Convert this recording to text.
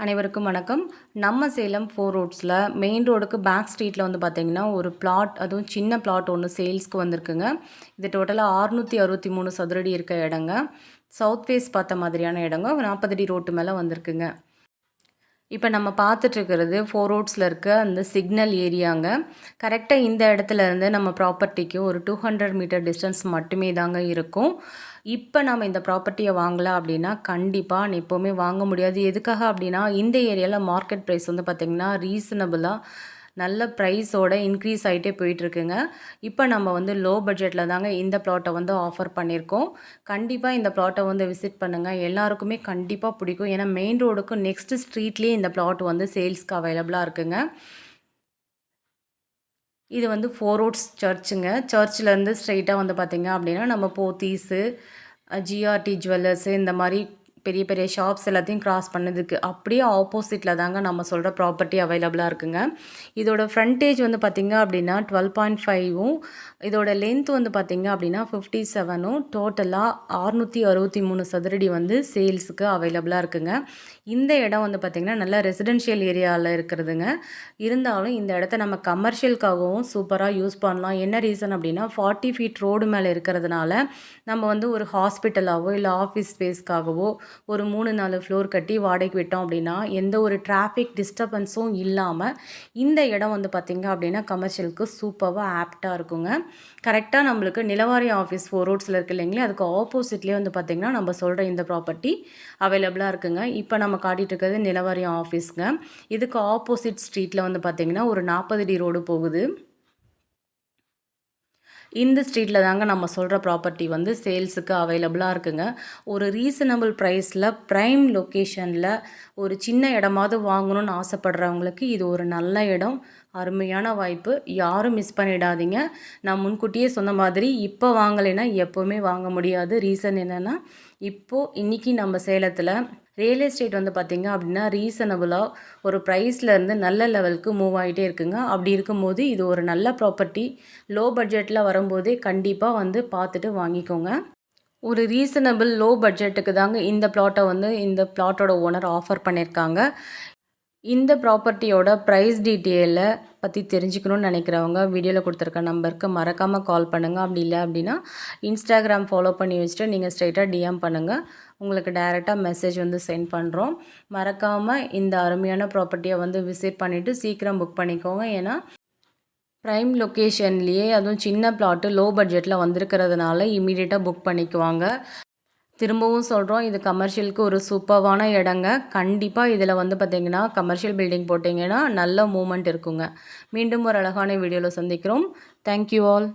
அனைவருக்கும் வணக்கம். நம்ம சேலம் 4 ரோட்ஸில் மெயின் ரோடுக்கு பேக் ஸ்ட்ரீட்டில் வந்து பார்த்திங்கன்னா ஒரு பிளாட், அதுவும் சின்ன பிளாட் ஒன்று சேல்ஸ்க்கு வந்திருக்குங்க. இது டோட்டலாக 663 சதுரடி இருக்க இடங்க. சவுத் ஃபேஸ் பார்த்த மாதிரியான இடங்க. 40 அடி ரோட்டு மேலே வந்திருக்குங்க. இப்போ நம்ம பார்த்துட்ருக்கிறது 4 ரோட்ஸில் இருக்க அந்த சிக்னல் ஏரியாங்க. கரெக்டாக இந்த இடத்துல இருந்து நம்ம ப்ராப்பர்ட்டிக்கு ஒரு 200 மீட்டர் டிஸ்டன்ஸ் மட்டுமே தாங்க இருக்கும். இப்போ நம்ம இந்த ப்ராப்பர்ட்டியை வாங்கலாம் அப்படின்னா கண்டிப்பாக எப்போவுமே வாங்க முடியாது. எதுக்காக அப்படின்னா இந்த ஏரியாவில் மார்க்கெட் ப்ரைஸ் வந்து பார்த்திங்கன்னா ரீசனபிளாக நல்ல ப்ரைஸோட இன்க்ரீஸ் ஆகிட்டே போயிட்டுருக்குங்க. இப்போ நம்ம வந்து லோ பட்ஜெட்டில் தாங்க இந்த ப்ளாட்டை வந்து ஆஃபர் பண்ணியிருக்கோம். கண்டிப்பாக இந்த ப்ளாட்டை வந்து விசிட் பண்ணுங்கள். எல்லாருக்குமே கண்டிப்பாக பிடிக்கும். ஏன்னா மெயின் ரோடுக்கு நெக்ஸ்ட் ஸ்ட்ரீட்லேயே இந்த ப்ளாட் வந்து சேல்ஸ்க்கு அவைலபிளாக இருக்குங்க. இது வந்து 4 ரோட்ஸ் சர்ச்சுங்க. சர்ச்சிலேருந்து ஸ்ட்ரெயிட்டாக வந்து பார்த்திங்க அப்படின்னா நம்ம போத்தீஸு, ஜிஆர்டி ஜுவல்லர்ஸு இந்த மாதிரி பெரிய பெரிய ஷாப்ஸ் எல்லாத்தையும் கிராஸ் பண்ணதுக்கு அப்படியே ஆப்போசிட்டில் தாங்க நம்ம சொல்கிற ப்ராப்பர்ட்டி அவைலபிளாக இருக்குங்க. இதோட ஃப்ரண்டேஜ் வந்து பார்த்திங்க அப்படின்னா 12.5வும் இதோட லென்த் வந்து பார்த்திங்க அப்படின்னா 57ம் டோட்டலாக 663 சதுரடி வந்து சேல்ஸுக்கு அவைலபிளாக இருக்குங்க. இந்த இடம் வந்து பார்த்திங்கன்னா நல்லா ரெசிடென்ஷியல் ஏரியாவில் இருக்கிறதுங்க. இருந்தாலும் இந்த இடத்த நம்ம கமர்ஷியலுக்காகவும் சூப்பராக யூஸ் பண்ணலாம். என்ன ரீசன் அப்படின்னா 40 ஃபீட் ரோடு மேலே இருக்கிறதுனால நம்ம வந்து ஒரு ஹாஸ்பிட்டலாகவோ இல்லை ஆஃபீஸ் ஸ்பேஸ்க்காகவோ ஒரு 3-4 ஃப்ளோர் கட்டி வாடகைக்கு விட்டோம் அப்படின்னா எந்த ஒரு டிராஃபிக் டிஸ்டர்பன்ஸும் இல்லாமல் இந்த இடம் வந்து பார்த்திங்க அப்படின்னா கமர்ஷியலுக்கு சூப்பராக ஆப்டாக இருக்குங்க. கரெக்டாக நம்மளுக்கு நிலவாரி ஆஃபீஸ் 4 ரோட்ஸில் இருக்குது இல்லைங்களா, அதுக்கு ஆப்போசிட்லேயே வந்து பார்த்திங்கன்னா நம்ம சொல்கிற இந்த ப்ராப்பர்ட்டி அவைலபிளாக இருக்குங்க. இப்போ நம்ம காட்டிகிட்டு இருக்கிறது நிலவாரி ஆஃபீஸுங்க. இதுக்கு ஆப்போசிட் ஸ்ட்ரீட்டில் வந்து பார்த்திங்கன்னா ஒரு 40 அடி ரோடு போகுது. இந்த ஸ்ட்ரீட்டில் தாங்க நம்ம சொல்கிற ப்ராப்பர்ட்டி வந்து சேல்ஸுக்கு அவைலபிளாக இருக்குங்க. ஒரு ரீசனபிள் ப்ரைஸில் ப்ரைம் லொக்கேஷனில் ஒரு சின்ன இடமாவது வாங்கணும்னு ஆசைப்படுறவங்களுக்கு இது ஒரு நல்ல இடம். அருமையான வாய்ப்பு, யாரும் மிஸ் பண்ணிடாதீங்க. நான் முன்கூட்டியே சொன்ன மாதிரி இப்போ வாங்கலைன்னா எப்போவுமே வாங்க முடியாது. ரீசன் என்னென்னா இன்றைக்கி நம்ம சேலத்தில் ரியல் எஸ்டேட் வந்து பார்த்திங்க அப்படின்னா ரீசனபுளாக ஒரு ப்ரைஸ்லேருந்து நல்ல லெவலுக்கு மூவ் ஆகிட்டே இருக்குங்க. அப்படி இருக்கும்போது இது ஒரு நல்ல ப்ராப்பர்ட்டி. லோ பட்ஜெட்டில் வரும்போதே கண்டிப்பாக வந்து பார்த்துட்டு வாங்கிக்கோங்க. ஒரு ரீசனபிள் லோ பட்ஜெட்டுக்கு தாங்க இந்த ப்ளாட்டை வந்து இந்த ப்ளாட்டோட ஓனர் ஆஃபர் பண்ணியிருக்காங்க. இந்த ப்ராப்பர்ட்டியோட ப்ரைஸ் டீட்டெயிலை பற்றி தெரிஞ்சுக்கணுன்னு நினைக்கிறவங்க வீடியோவில் கொடுத்துருக்க நம்பருக்கு மறக்காமல் கால் பண்ணுங்கள். அப்படி இல்லை அப்படின்னா இன்ஸ்டாகிராம் ஃபாலோ பண்ணி வச்சுட்டு நீங்கள் ஸ்ட்ரைட்டாக டிஎம் பண்ணுங்கள். உங்களுக்கு டைரெக்டாக மெசேஜ் வந்து சென்ட் பண்ணுறோம். மறக்காமல் இந்த அருமையான ப்ராப்பர்ட்டியை வந்து விசிட் பண்ணிவிட்டு சீக்கிரம் புக் பண்ணிக்கோங்க. ஏன்னா ப்ரைம் லொக்கேஷன்லேயே அதுவும் சின்ன பிளாட்டு லோ பட்ஜெட்டில் வந்திருக்கிறதுனால இமீடியட்டாக புக் பண்ணிக்குவாங்க. திரும்பவும் சொல்கிறோம், இது கமர்ஷியலுக்கு ஒரு சூப்பர்வான இடங்க. கண்டிப்பாக இதில் வந்து பார்த்திங்கன்னா கமர்ஷியல் பில்டிங் போட்டிங்கன்னா நல்ல மூமெண்ட் இருக்குங்க. மீண்டும் ஒரு அழகான வீடியோவில் சந்திக்கிறோம். Thank you all.